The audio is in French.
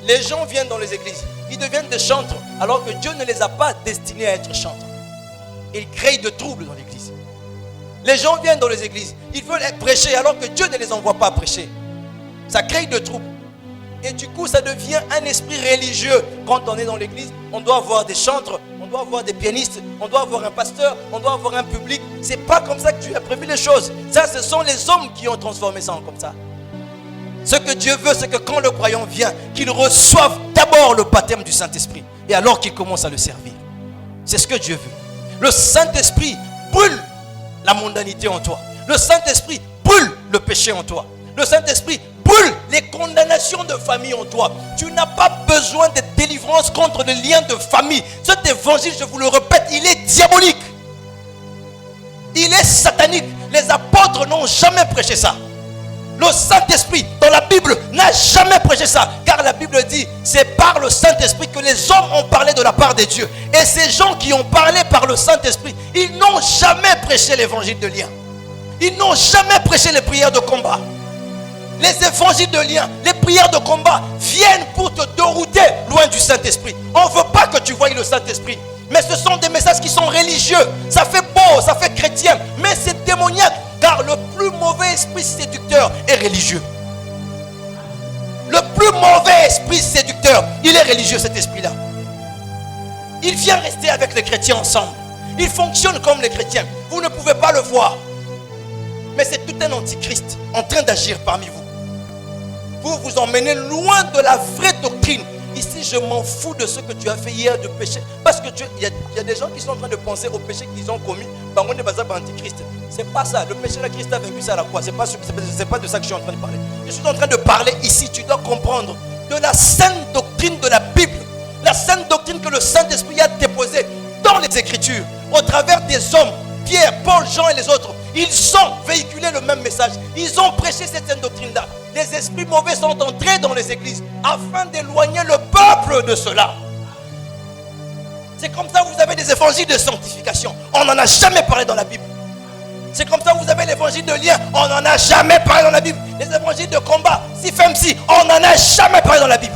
Les gens viennent dans les églises, ils deviennent des chantres, alors que Dieu ne les a pas destinés à être chantres. Ils créent de troubles dans l'église. Les gens viennent dans les églises, ils veulent être prêchés, alors que Dieu ne les envoie pas prêcher. Ça crée de troubles. Et du coup, ça devient un esprit religieux. Quand on est dans l'église, on doit avoir des chantres, on doit avoir des pianistes, on doit avoir un pasteur, on doit avoir un public. C'est pas comme ça que Dieu a prévu les choses. Ça, ce sont les hommes qui ont transformé ça en comme ça. Ce que Dieu veut, c'est que quand le croyant vient, qu'il reçoive d'abord le baptême du Saint-Esprit. Et alors qu'il commence à le servir. C'est ce que Dieu veut. Le Saint-Esprit brûle la mondanité en toi. Le Saint-Esprit brûle le péché en toi. Le Saint-Esprit brûle les condamnations de famille en toi. Tu n'as pas besoin de délivrance contre les liens de famille. Cet évangile, je vous le répète, il est diabolique. Il est satanique. Les apôtres n'ont jamais prêché ça. Le Saint-Esprit, dans la Bible, n'a jamais prêché ça. Car la Bible dit, c'est par le Saint-Esprit que les hommes ont parlé de la part de Dieu. Et ces gens qui ont parlé par le Saint-Esprit, ils n'ont jamais prêché l'évangile de lien. Ils n'ont jamais prêché les prières de combat. Les évangiles de lien, les prières de combat viennent pour te dérouter loin du Saint-Esprit. On ne veut pas que tu voies le Saint-Esprit. Mais ce sont des messages qui sont religieux. Ça fait beau, ça fait chrétien. Mais c'est démoniaque. Car le plus mauvais esprit séducteur est religieux. Le plus mauvais esprit séducteur, il est religieux, cet esprit-là. Il vient rester avec les chrétiens ensemble. Il fonctionne comme les chrétiens. Vous ne pouvez pas le voir. Mais c'est tout un antichrist en train d'agir parmi vous. Vous vous emmenez loin de la vraie doctrine. Ici, je m'en fous de ce que tu as fait hier de péché. Parce que il y a des gens qui sont en train de penser au péché qu'ils ont commis. On est basé par antichrist. C'est pas ça. Le péché de Christ a vaincu ça à la croix. C'est pas de ça que je suis en train de parler. Je suis en train de parler ici. Tu dois comprendre de la sainte doctrine de la Bible. La sainte doctrine que le Saint-Esprit a déposée dans les Écritures. Au travers des hommes, Pierre, Paul, Jean et les autres. Ils ont véhiculé le même message. Ils ont prêché cette sainte doctrine-là. Les esprits mauvais sont entrés dans les églises afin d'éloigner le peuple de cela. C'est comme ça que vous avez des évangiles de sanctification. On n'en a jamais parlé dans la Bible. C'est comme ça que vous avez l'évangile de lien. On n'en a jamais parlé dans la Bible. Les évangiles de combat, si on n'en a jamais parlé dans la Bible.